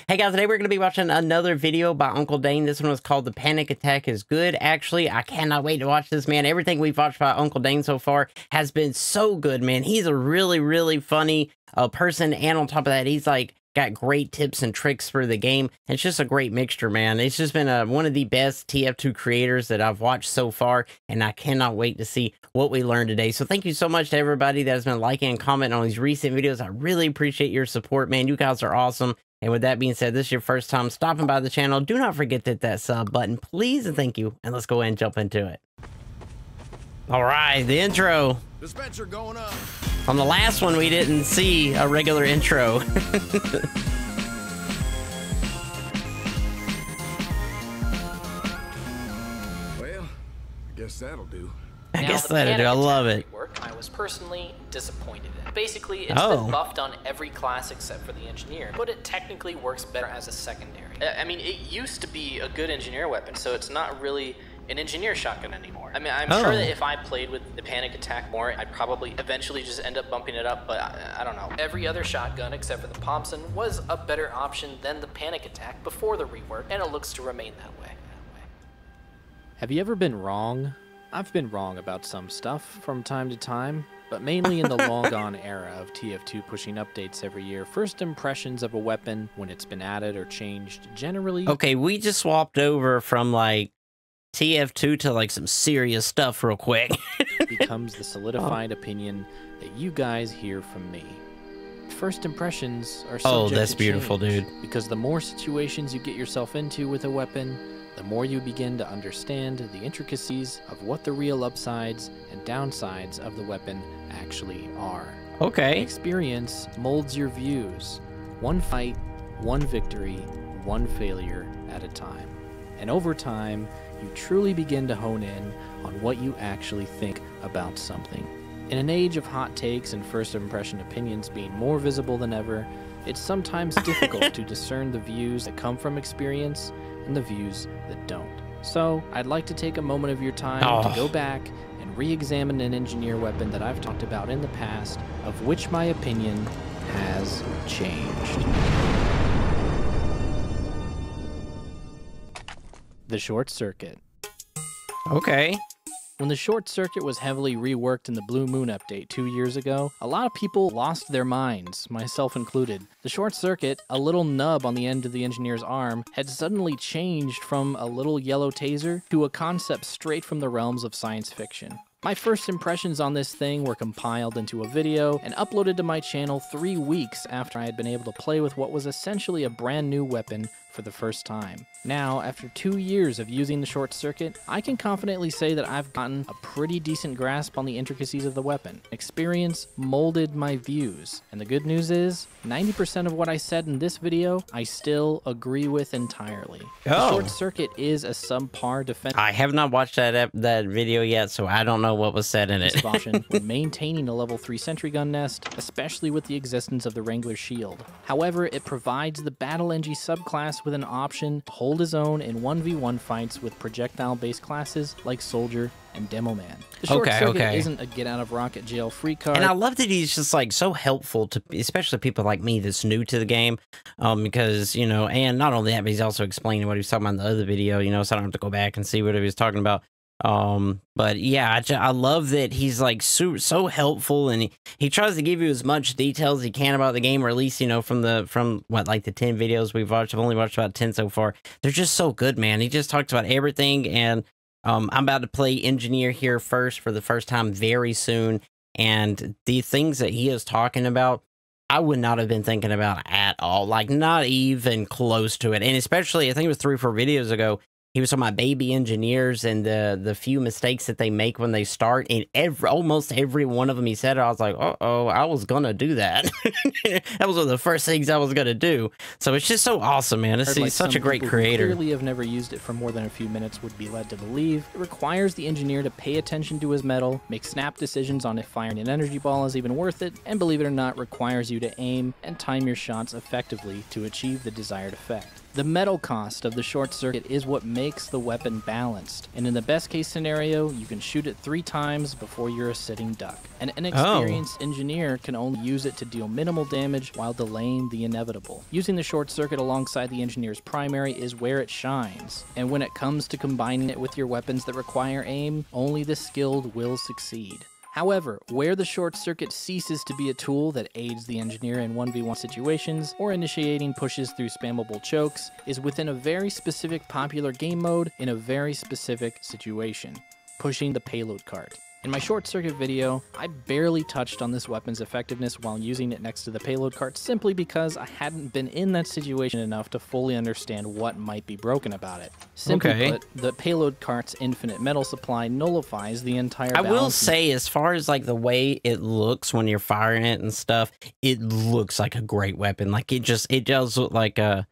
Hey guys, today we're going to be watching another video by Uncle Dane. This one was called The Panic Attack is Good. Actually, I cannot wait to watch this, man. Everything we've watched by Uncle Dane so far has been so good, man. He's a really funny person, and on top of that, he's like got great tips and tricks for the game. It's just a great mixture, man. It's just been one of the best TF2 creators that I've watched so far, and I cannot wait to see what we learned today. So thank you so much to everybody that has been liking and commenting on these recent videos. I really appreciate your support, man. You guys are awesome. And with that being said, this is your first time stopping by the channel. Do not forget to hit that sub button, please, and thank you. And let's go ahead and jump into it. All right, the intro. Dispenser going up. On the last one, we didn't see a regular intro. Well, I guess that'll do. I guess that'll do. I love it. I was personally disappointed in. Basically, it's been buffed on every class except for the engineer, but it technically works better as a secondary. I mean, it used to be a good engineer weapon, so it's not really an engineer shotgun anymore. I mean, I'm sure that if I played with the Panic Attack more, I'd probably eventually just end up bumping it up, but I don't know. Every other shotgun except for the Thompson was a better option than the Panic Attack before the rework, and it looks to remain that way. Have you ever been wrong? I've been wrong about some stuff from time to time, but mainly in the long-gone era of TF2 pushing updates every year. First impressions of a weapon when it's been added or changed generally... Okay, we just swapped over from, like, TF2 to, like, some serious stuff real quick. becomes the solidified opinion that you guys hear from me. First impressions are subject that's to beautiful, change, dude. because the more situations you get yourself into with a weapon, the more you begin to understand the intricacies of what the real upsides and downsides of the weapon actually are. Okay. Experience molds your views. One fight, one victory, one failure at a time. And over time, you truly begin to hone in on what you actually think about something. In an age of hot takes and first impression opinions being more visible than ever, it's sometimes difficult to discern the views that come from experience and the views that don't. So, I'd like to take a moment of your time to go back and re-examine an engineer weapon that I've talked about in the past, of which my opinion has changed. The Short Circuit. Okay. When the Short Circuit was heavily reworked in the Blue Moon update 2 years ago, a lot of people lost their minds, myself included. The Short Circuit, a little nub on the end of the engineer's arm, had suddenly changed from a little yellow taser to a concept straight from the realms of science fiction. My first impressions on this thing were compiled into a video and uploaded to my channel 3 weeks after I had been able to play with what was essentially a brand new weapon for the first time. Now, after 2 years of using the Short Circuit, I can confidently say that I've gotten a pretty decent grasp on the intricacies of the weapon. Experience molded my views, and the good news is, 90% of what I said in this video, I still agree with entirely. The Short Circuit is a subpar defense. I have not watched that video yet, so I don't know what was said in it. when maintaining a level 3 sentry gun nest, especially with the existence of the Wrangler shield. However, it provides the Battle NG subclass with an option to hold his own in 1v1 fights with projectile-based classes like Soldier and Demo Man. The Short Circuit isn't a get-out-of-rocket-jail free card. And I love that he's just, like, so helpful to, especially people like me that's new to the game, because, you know, and not only that, but he's also explaining what he was talking about in the other video, you know, so I don't have to go back and see what he was talking about. But yeah, I love that he's like so helpful, and he tries to give you as much details as he can about the game, or at least, you know, from what, like the 10 videos we've watched. I've only watched about 10 so far. They're just so good, man. He just talks about everything, and I'm about to play Engineer here for the first time very soon, and the things that he is talking about, I would not have been thinking about at all, like not even close to it. And especially, I think it was 3 or 4 videos ago, he was talking about baby engineers and the few mistakes that they make when they start. And almost every one of them he said, I was like, uh-oh, I was going to do that. That was one of the first things I was going to do. So it's just so awesome, man. He's such a great creator. Clearly have never used it for more than a few minutes would be led to believe. It requires the engineer to pay attention to his metal, make snap decisions on if firing an energy ball is even worth it, and believe it or not, requires you to aim and time your shots effectively to achieve the desired effect. The metal cost of the short circuit is what makes the weapon balanced, and in the best case scenario, you can shoot it 3 times before you're a sitting duck. An inexperienced engineer can only use it to deal minimal damage while delaying the inevitable. Using the short circuit alongside the engineer's primary is where it shines, and when it comes to combining it with your weapons that require aim, only the skilled will succeed. However, where the short circuit ceases to be a tool that aids the engineer in 1v1 situations or initiating pushes through spammable chokes is within a very specific popular game mode in a very specific situation: pushing the payload cart. In my short circuit video, I barely touched on this weapon's effectiveness while using it next to the payload cart simply because I hadn't been in that situation enough to fully understand what might be broken about it. Simply put, the payload cart's infinite metal supply nullifies the entire balance. I will say, as far as like the way it looks when you're firing it and stuff, it looks like a great weapon. Like it does look like a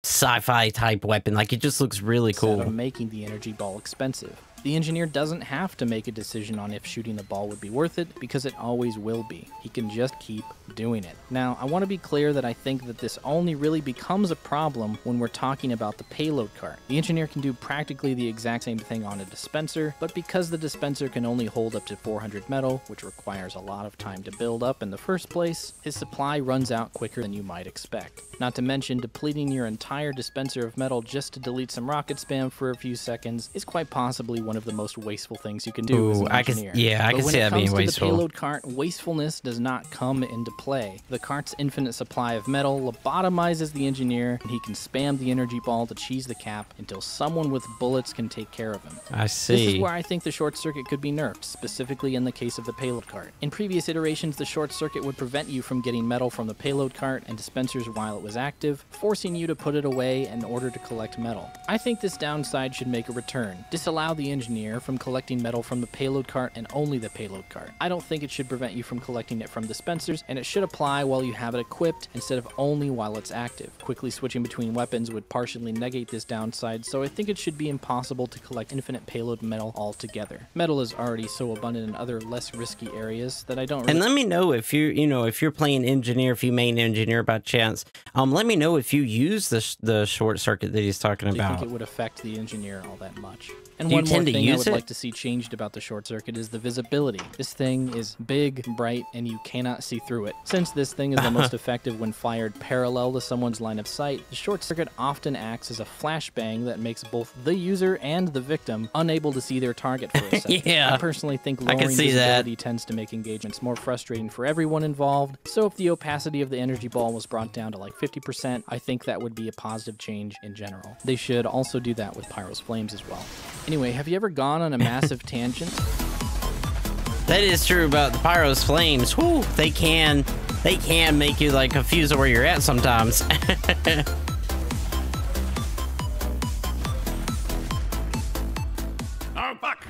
sci-fi type weapon. Like it just looks really cool. Instead of making the energy ball expensive. The engineer doesn't have to make a decision on if shooting the ball would be worth it, because it always will be. He can just keep doing it. Now, I want to be clear that I think that this only really becomes a problem when we're talking about the payload cart. The engineer can do practically the exact same thing on a dispenser, but because the dispenser can only hold up to 400 metal, which requires a lot of time to build up in the first place, his supply runs out quicker than you might expect. Not to mention, depleting your entire dispenser of metal just to delete some rocket spam for a few seconds is quite possibly one of the most wasteful things you can do as an engineer. I can see that being wasteful. When it comes to the payload cart, wastefulness does not come into play. The cart's infinite supply of metal lobotomizes the engineer, and he can spam the energy ball to cheese the cap until someone with bullets can take care of him. I see. This is where I think the short circuit could be nerfed, specifically in the case of the payload cart. In previous iterations, the short circuit would prevent you from getting metal from the payload cart and dispensers while it was active, forcing you to put it away in order to collect metal. I think this downside should make a return. Disallow the engineer from collecting metal from the payload cart and only the payload cart. I don't think it should prevent you from collecting it from dispensers, and it should apply while you have it equipped instead of only while it's active. Quickly switching between weapons would partially negate this downside, so I think it should be impossible to collect infinite payload metal altogether. Metal is already so abundant in other less risky areas that I don't really... And let me know if if you're playing engineer, if you main engineer by chance, let me know if you use the short circuit that he's talking about. Do you think it would affect the engineer all that much? And one more thing I would like to see changed about the short circuit is the visibility. This thing is big, bright, and you cannot see through it. Since this thing is the most effective when fired parallel to someone's line of sight, the short circuit often acts as a flashbang that makes both the user and the victim unable to see their target for a second. Yeah, I personally think lowering visibility tends to make engagements more frustrating for everyone involved, so if the opacity of the energy ball was brought down to like 50%, I think that would be a positive change in general. They should also do that with Pyro's Flames as well. Anyway, have you ever gone on a massive tangent? That is true about the Pyro's Flames. Whew, they can make you like confused where you're at sometimes. Oh, fuck!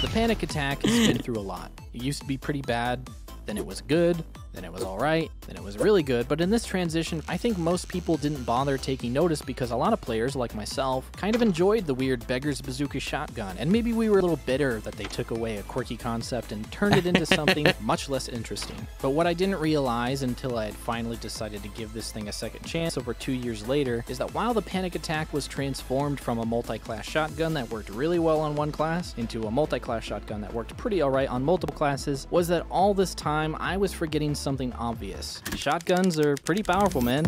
The Panic Attack has been through a lot. It used to be pretty bad, then it was good, then it was alright, then it was really good, but in this transition, I think most people didn't bother taking notice because a lot of players, like myself, kind of enjoyed the weird Beggar's Bazooka shotgun, and maybe we were a little bitter that they took away a quirky concept and turned it into something much less interesting. But what I didn't realize until I had finally decided to give this thing a second chance over 2 years later is that while the Panic Attack was transformed from a multi-class shotgun that worked really well on one class into a multi-class shotgun that worked pretty alright on multiple classes, was that all this time I was forgetting something obvious. Shotguns are pretty powerful, man.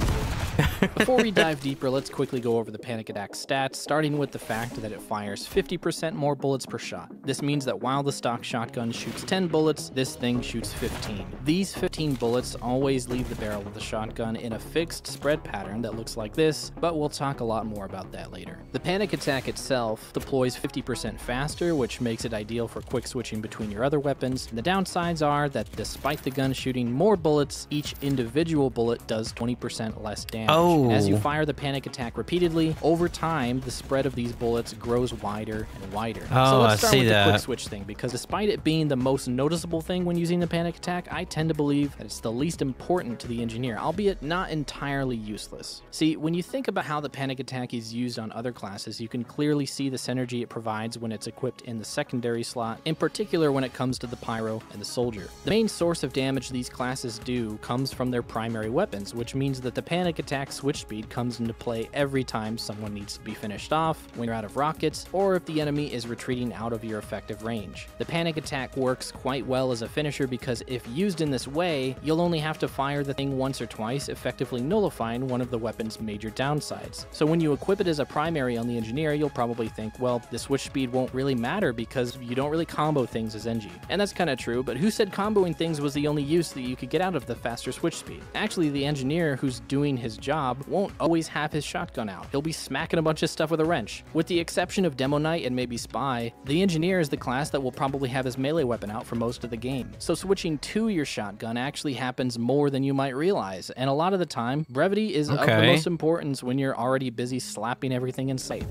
Before we dive deeper, let's quickly go over the Panic Attack stats, starting with the fact that it fires 50% more bullets per shot. This means that while the stock shotgun shoots 10 bullets, this thing shoots 15. These 15 bullets always leave the barrel of the shotgun in a fixed spread pattern that looks like this, but we'll talk a lot more about that later. The Panic Attack itself deploys 50% faster, which makes it ideal for quick switching between your other weapons. The downsides are that despite the gun shooting more bullets, each individual bullet does 20% less damage damage. And as you fire the panic attack repeatedly, over time, the spread of these bullets grows wider and wider. So let's start with the quick switch thing, because despite it being the most noticeable thing when using the panic attack, I tend to believe that it's the least important to the engineer, albeit not entirely useless. See, when you think about how the panic attack is used on other classes, you can clearly see the synergy it provides when it's equipped in the secondary slot, in particular when it comes to the pyro and the soldier. The main source of damage these classes do comes from their primary weapons, which means that the panic attack switch speed comes into play every time someone needs to be finished off, when you're out of rockets, or if the enemy is retreating out of your effective range. The panic attack works quite well as a finisher because if used in this way, you'll only have to fire the thing once or twice, effectively nullifying one of the weapon's major downsides. So when you equip it as a primary on the engineer, you'll probably think, well, the switch speed won't really matter because you don't really combo things as Engie. And that's kind of true, but who said comboing things was the only use that you could get out of the faster switch speed? Actually, the engineer who's doing his job won't always have his shotgun out. He'll be smacking a bunch of stuff with a wrench. With the exception of Demo Knight and maybe Spy, the engineer is the class that will probably have his melee weapon out for most of the game. So switching to your shotgun actually happens more than you might realize, and a lot of the time, brevity is of the most importance when you're already busy slapping everything in sight.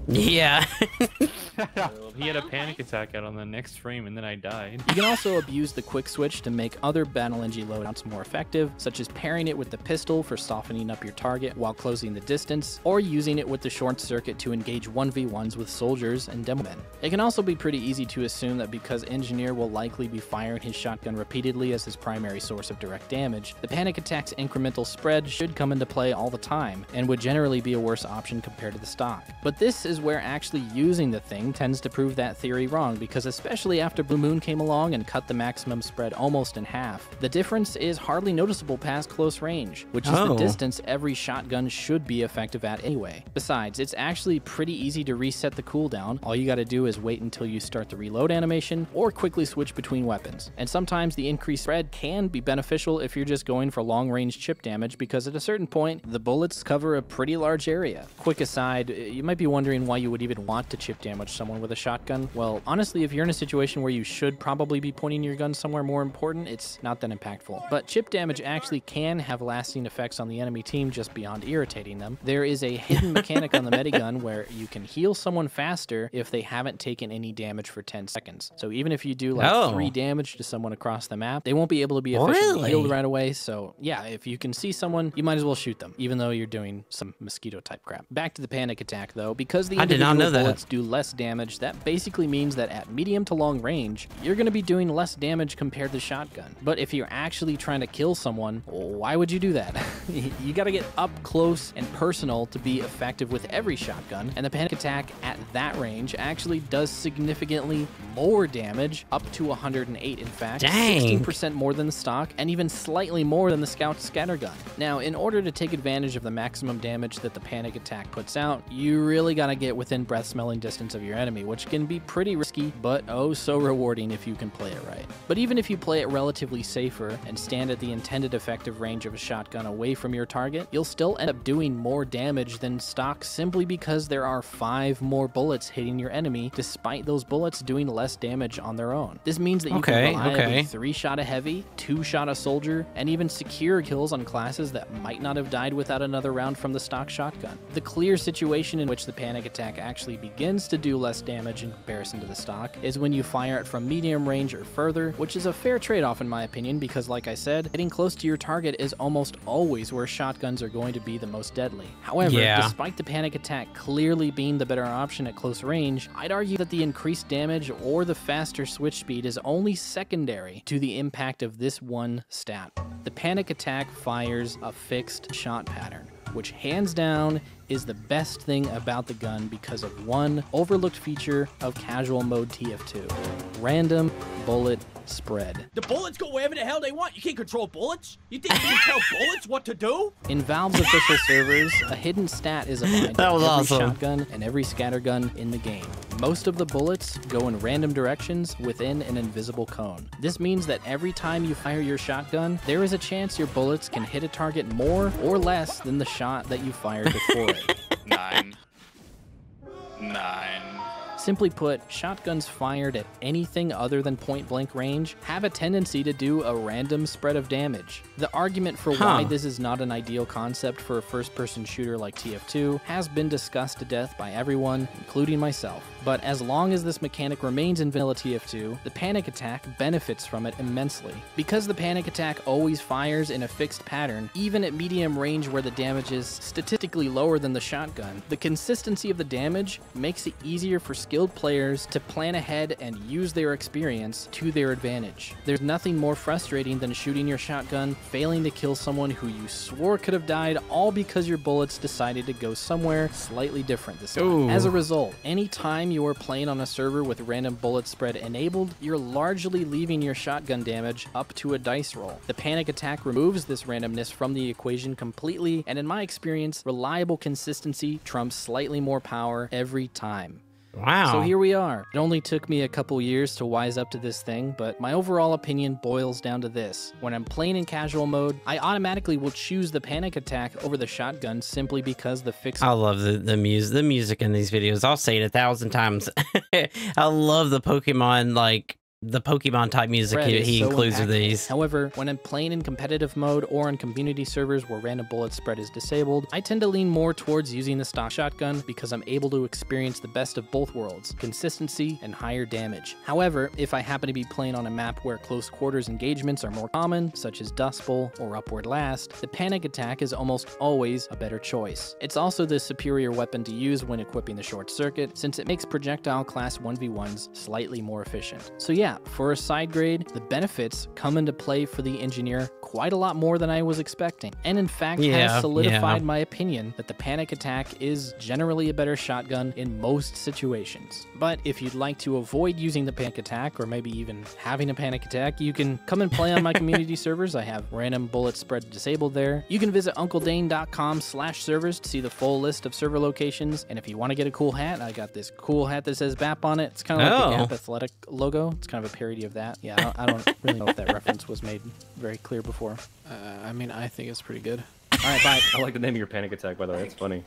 Yeah. He had a panic attack out on the next frame and then I died. You can also abuse the quick switch to make other Battle Engie loadouts more effective, such as pairing it with the pistol for softening up your target while closing the distance, or using it with the short circuit to engage 1v1s with soldiers and demo men. It can also be pretty easy to assume that because Engineer will likely be firing his shotgun repeatedly as his primary source of direct damage, the panic attack's incremental spread should come into play all the time, and would generally be a worse option compared to the stock. But this is where actually using the thing tends to prove that theory wrong, because especially after Blue Moon came along and cut the maximum spread almost in half, the difference is hardly noticeable past close range, which is the distance every shotgun should be effective at anyway. Besides, it's actually pretty easy to reset the cooldown. All you gotta do is wait until you start the reload animation, or quickly switch between weapons. And sometimes the increased spread can be beneficial if you're just going for long-range chip damage, because at a certain point, the bullets cover a pretty large area. Quick aside, you might be wondering why you would even want to chip damage someone with a shotgun. Well, honestly, if you're in a situation where you should probably be pointing your gun somewhere more important, it's not that impactful. But chip damage actually can have lasting effects on the enemy team just beyond irritating them. There is a hidden mechanic on the medigun where you can heal someone faster if they haven't taken any damage for 10 seconds. So even if you do like 3 damage to someone across the map, they won't be able to be efficiently healed right away. So yeah, if you can see someone, you might as well shoot them, even though you're doing some mosquito type crap. Back to the panic attack though, because the individual bullets do less damage, that basically means that at medium to long range, you're going to be doing less damage compared to shotgun. But if you're actually trying to kill someone, why would you do that? You got to get up close and personal to be effective with every shotgun, and the panic attack at that range actually does significantly more damage, up to 108 in fact, 16% more than the stock, and even slightly more than the Scout Scattergun. Now, in order to take advantage of the maximum damage that the panic attack puts out, you really got to get within breath smelling distance of your enemy, which can be pretty risky, but oh so rewarding if you can play it right. But even if you play it relatively safer and stand at the intended effective range of a shotgun away from your target, you'll still end up doing more damage than stock simply because there are 5 more bullets hitting your enemy, despite those bullets doing less damage on their own. This means that you can reliably 3-shot a heavy, 2-shot a soldier, and even secure kills on classes that might not have died without another round from the stock shotgun. The clear situation in which the panic attack actually begins to do less damage in comparison to the stock is when you fire it from medium range or further, which is a fair trade-off in my opinion, because like I said, hitting close to your target is almost always where shotguns are going to be the most deadly. However, despite the panic attack clearly being the better option at close range, I'd argue that the increased damage or the faster switch speed is only secondary to the impact of this one stat. The panic attack fires a fixed shot pattern, which hands down is the best thing about the gun because of one overlooked feature of casual mode TF2: random bullet spread. The bullets go wherever the hell they want. You can't control bullets. You think you can tell bullets what to do? In Valve's official servers, a hidden stat is aligned to every shotgun and every scattergun in the game. Most of the bullets go in random directions within an invisible cone. This means that every time you fire your shotgun, there is a chance your bullets can hit a target more or less than the shot that you fired before it. 9. Simply put, shotguns fired at anything other than point-blank range have a tendency to do a random spread of damage. The argument for why this is not an ideal concept for a first-person shooter like TF2 has been discussed to death by everyone, including myself. But as long as this mechanic remains in vanilla TF2, the panic attack benefits from it immensely. Because the panic attack always fires in a fixed pattern, even at medium range where the damage is statistically lower than the shotgun, the consistency of the damage makes it easier for skilled players to plan ahead and use their experience to their advantage. There's nothing more frustrating than shooting your shotgun, failing to kill someone who you swore could have died, all because your bullets decided to go somewhere slightly different this time. Ooh. As a result, anytime you are playing on a server with random bullet spread enabled, you're largely leaving your shotgun damage up to a dice roll. The panic attack removes this randomness from the equation completely, and in my experience, reliable consistency trumps slightly more power every time. Wow. So here we are. It only took me a couple years to wise up to this thing, but my overall opinion boils down to this. When I'm playing in casual mode, I automatically will choose the panic attack over the shotgun simply because the fix— I love the music in these videos. I'll say it 1,000 times. I love the Pokemon, like, the Pokemon type music he includes with these. However, when I'm playing in competitive mode or on community servers where random bullet spread is disabled, I tend to lean more towards using the stock shotgun because I'm able to experience the best of both worlds, consistency and higher damage. However, if I happen to be playing on a map where close quarters engagements are more common, such as Dust Bowl or Upward Last, the panic attack is almost always a better choice. It's also the superior weapon to use when equipping the short circuit, since it makes projectile class 1v1s slightly more efficient. So yeah, for a side grade, the benefits come into play for the engineer quite a lot more than I was expecting, and in fact has solidified my opinion that the panic attack is generally a better shotgun in most situations. But if you'd like to avoid using the panic attack, or maybe even having a panic attack, you can come and play on my community servers. I have random bullet spread disabled there. You can visit uncledane.com/servers to see the full list of server locations, and if you want to get a cool hat, I got this cool hat that says BAP on it. It's kind of like the App Athletic logo. It's kind of a parody of that. Yeah, I don't really know if that reference was made very clear before. I mean, I think it's pretty good. All right, bye. I like the name of your panic attack, by the way. It's funny.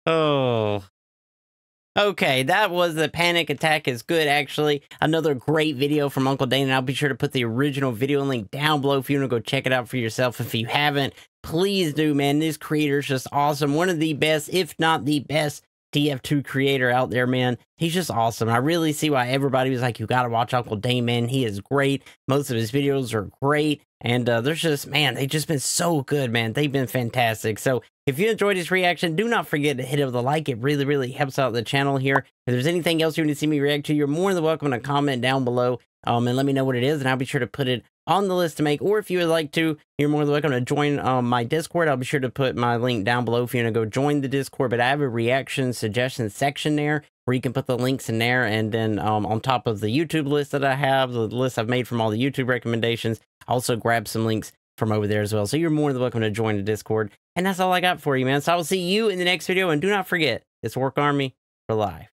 Oh. Okay, that was the panic attack is good, actually. Another great video from Uncle Dane, and I'll be sure to put the original video link down below if you want to go check it out for yourself. If you haven't, please do, man. This creator's just awesome. One of the best, if not the best, TF2 creator out there, man. He's just awesome. I really see why everybody was like, you gotta watch Uncle Dane, man. He is great. Most of his videos are great. And there's just, man, they've just been so good, man. They've been fantastic. So if you enjoyed this reaction, do not forget to hit it with a like. It really, really helps out the channel here. If there's anything else you want to see me react to, you're more than welcome to comment down below and let me know what it is, and I'll be sure to put it on the list to make. Or if you would like to, you're more than welcome to join my Discord. I'll be sure to put my link down below if you want to go join the Discord. But I have a reaction suggestion section there where you can put the links in there, and then on top of the YouTube list that I have, the list I've made from all the YouTube recommendations, also grab some links from over there as well. So you're more than welcome to join the Discord. And that's all I got for you, man. So I will see you in the next video. And do not forget, it's Orc Army for life.